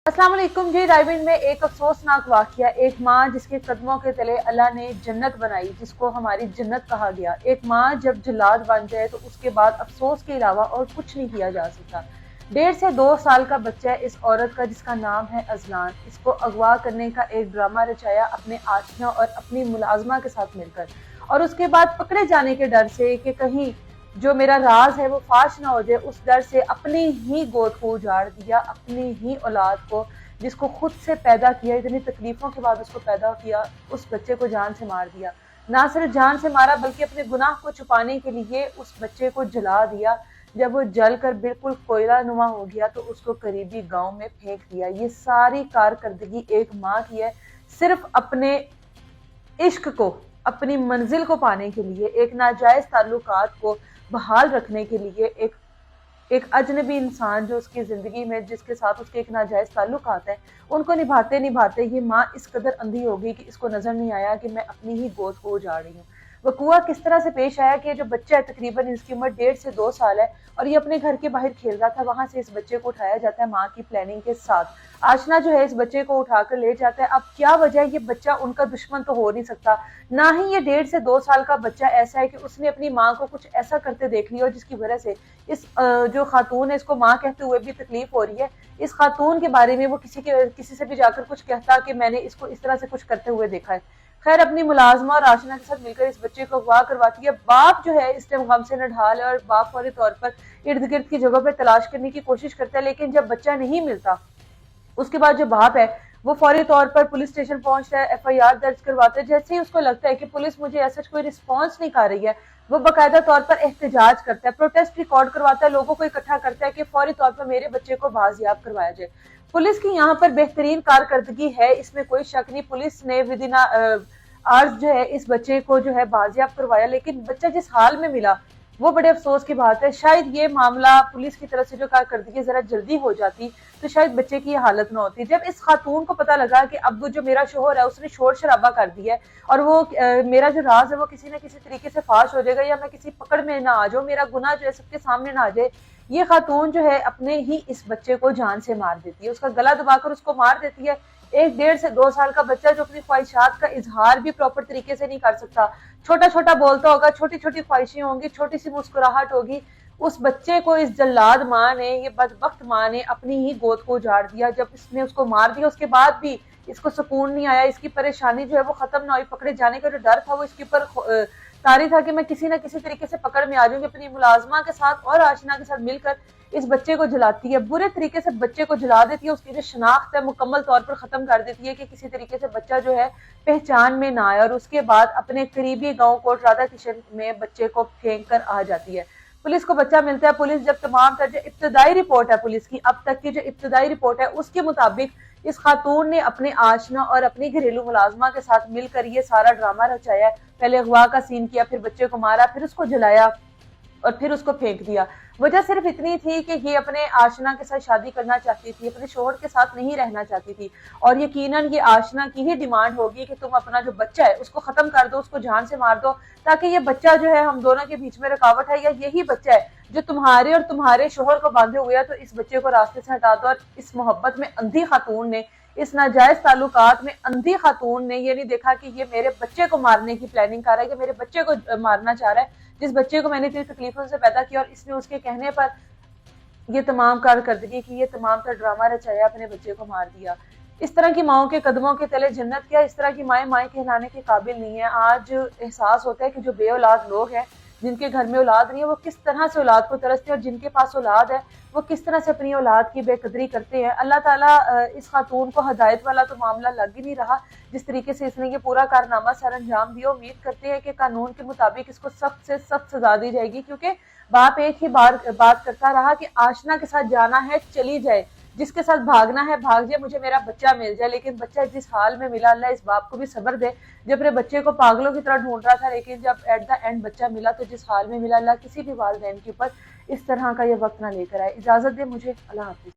अस्सलाम वालेकुम जी। रायविंड में एक अफसोसनाक वाकया, एक माँ जिसके कदमों के तले अल्लाह ने जन्नत बनाई, जिसको हमारी जन्नत कहा गया। एक माँ जब जल्लाद बन जाए तो उसके बाद अफसोस के अलावा और कुछ नहीं किया जा सकता। 1.5 से 2 साल का बच्चा है इस औरत का, जिसका नाम है अजलान। इसको अगवा करने का एक ड्रामा रचाया अपने आशिया और अपनी मुलाजमा के साथ मिलकर, और उसके बाद पकड़े जाने के डर से कि कहीं जो मेरा राज है वो फाश ना हो जाए, उस डर से अपनी ही गोद को उजाड़ दिया, अपनी ही औलाद को, जिसको खुद से पैदा किया, इतनी तकलीफों के बाद उसको पैदा किया, उस बच्चे को जान से मार दिया। ना सिर्फ जान से मारा बल्कि अपने गुनाह को छुपाने के लिए उस बच्चे को जला दिया। जब वो जल कर बिल्कुल कोयला नुमा हो गया तो उसको करीबी गांव में फेंक दिया। ये सारी कारकर्दगी एक माँ की है, सिर्फ अपने इश्क को, अपनी मंजिल को पाने के लिए, एक नाजायज ताल्लुकात को बहाल रखने के लिए, एक अजनबी इंसान जो उसकी जिंदगी में, जिसके साथ उसके एक नाजायज ताल्लुकात है, उनको निभाते निभाते ये माँ इस कदर अंधी हो गई कि इसको नजर नहीं आया कि मैं अपनी ही गोद को उजाड़ रही हूँ। वकुआ किस तरह से पेश आया कि जो बच्चा है, तकरीबन इसकी उम्र 1.5 से 2 साल है, और ये अपने घर के बाहर खेल रहा था, वहां से इस बच्चे को उठाया जाता है माँ की प्लानिंग के साथ। आशना जो है इस बच्चे को उठाकर ले जाता है। अब क्या वजह है, ये बच्चा उनका दुश्मन तो हो नहीं सकता, ना ही ये 1.5 से 2 साल का बच्चा ऐसा है कि उसने अपनी माँ को कुछ ऐसा करते देख लिया जिसकी वजह से इस जो खातून है, इसको माँ कहते हुए भी तकलीफ हो रही है। इस खातून के बारे में वो किसी से भी जाकर कुछ कहता कि मैंने इसको इस तरह से कुछ करते हुए देखा है। खैर, अपनी मुलाजमा और आशना के साथ मिलकर इस बच्चे को अगवा करवाती है। बाप जो है इस टाइम गम से नढाल है, और बाप फौरी तौर पर इर्द गिर्द की जगह पर तलाश करने की कोशिश करता है, लेकिन जब बच्चा नहीं मिलता उसके बाद जो बाप है वो फौरी तौर पर पुलिस स्टेशन पहुंचता है, एफआईआर दर्ज करवाता है। जैसे ही उसको लगता है कि पुलिस मुझे ऐसा कोई रिस्पॉन्स नहीं कर रही है, वो बाकायदा तौर पर एहतजाज करता है, प्रोटेस्ट रिकॉर्ड करवाता है, लोगों को इकट्ठा करता है कि फौरी तौर पर मेरे बच्चे को बाजियाब करवाया जाए। पुलिस की यहाँ पर बेहतरीन कारकर्दगी है, इसमें कोई शक नहीं। पुलिस ने विदिन आर्स जो है इस बच्चे को जो है बाजियाब करवाया, लेकिन बच्चा जिस हाल में मिला वो बड़े अफसोस की बात है। शायद ये मामला पुलिस की तरफ से जो कारकर्दगी जरा जल्दी हो जाती तो शायद बच्चे की हालत ना होती। जब इस खातून को पता लगा कि अब जो मेरा शोहर है उसने शोर शराबा कर दिया है, और वो मेरा जो राज है वो किसी न किसी तरीके से फाश हो जाएगा, या मैं किसी पकड़ में ना आ जाऊं, मेरा गुनाह जो है सबके सामने ना आ जाए, ये खातून जो है अपने ही इस बच्चे को जान से मार देती है, उसका गला दबाकर उसको मार देती है। एक 1.5 से 2 साल का बच्चा जो अपनी ख्वाहिशात का इजहार भी प्रॉपर तरीके से नहीं कर सकता, छोटा छोटा बोलता होगा, छोटी छोटी ख्वाहिशें होंगी, छोटी सी मुस्कुराहट होगी, उस बच्चे को इस जल्लाद माँ ने, ये बदबख्त माँ ने अपनी ही गोद को उजाड़ दिया। जब इसने उसको मार दिया उसके बाद भी इसको सुकून नहीं आया, इसकी परेशानी जो है वो खत्म ना हुई। पकड़े जाने का जो डर था वो इसके ऊपर तारी था कि मैं किसी न किसी तरीके से पकड़ में आ जाऊंगी। अपनी मुलाजमा के साथ और आशना के साथ मिलकर इस बच्चे को जलाती है, बुरे तरीके से बच्चे को जला देती है, उसकी जो शनाख्त है मुकम्मल तौर पर खत्म कर देती है कि किसी तरीके से बच्चा जो है पहचान में ना आए, और उसके बाद अपने करीबी गांव कोट राधा किशन में बच्चे को फेंक कर आ जाती है। पुलिस को बच्चा मिलता है। पुलिस जब तमाम तर जो इब्तदाई रिपोर्ट है पुलिस की, अब तक की जो इब्तदाई रिपोर्ट है उसके मुताबिक इस खातून ने अपने आशना और अपनी घरेलू मुलाजमा के साथ मिलकर ये सारा ड्रामा रचाया। पहले अगवा का सीन किया, फिर बच्चे को मारा, फिर उसको जलाया और फिर उसको फेंक दिया। वजह सिर्फ इतनी थी कि ये अपने आशना के साथ शादी करना चाहती थी, अपने शोहर के साथ नहीं रहना चाहती थी, और यकीनन ये आशना की ही डिमांड होगी कि तुम अपना जो बच्चा है उसको खत्म कर दो, उसको जान से मार दो, ताकि ये बच्चा जो है हम दोनों के बीच में रुकावट है, या यही बच्चा है जो तुम्हारे और तुम्हारे शोहर को बांधे हुए है, तो इस बच्चे को रास्ते से हटा दो। और इस मोहब्बत में अंधी खातून ने, इस नाजायज ताल्लुकात में अंधी खातून ने ये नहीं देखा कि ये मेरे बच्चे को मारने की प्लानिंग कर रहा है, कि मेरे बच्चे को मारना चाह रहा है, जिस बच्चे को मैंने इतनी तकलीफों से पैदा किया, और इसने उसके कहने पर ये तमाम कारकर्दगी की, ये तमाम का ड्रामा रचाया, अपने बच्चे को मार दिया। इस तरह की माओ के कदमों के तले जन्नत क्या, इस तरह की माएँ माएँ कहलाने के काबिल नहीं है। आज एहसास होता है कि जो बे औलाद लोग हैं, जिनके घर में औलाद नहीं है, वो किस तरह से औलाद को तरसते हैं, और जिनके पास औलाद है वो किस तरह से अपनी औलाद की बेकदरी करते हैं। अल्लाह ताला इस खातून को हदायत वाला तो मामला लग ही नहीं रहा, जिस तरीके से इसने ये पूरा कारनामा सर अंजाम दिया। उम्मीद करते हैं कि कानून के मुताबिक इसको सख्त से सख्त सजा दी जाएगी, क्योंकि बाप एक ही बार बात करता रहा कि आशना के साथ जाना है चली जाए, जिसके साथ भागना है भाग जाए, मुझे मेरा बच्चा मिल जाए। लेकिन बच्चा जिस हाल में मिला, अल्लाह इस बाप को भी सब्र दे, जब अपने बच्चे को पागलों की तरह ढूंढ रहा था, लेकिन जब एट द एंड बच्चा मिला तो जिस हाल में मिला, अल्लाह किसी भी वालिदैन के ऊपर इस तरह का ये वक्त ना लेकर आए। इजाजत दे मुझे, अल्लाह हाफिज।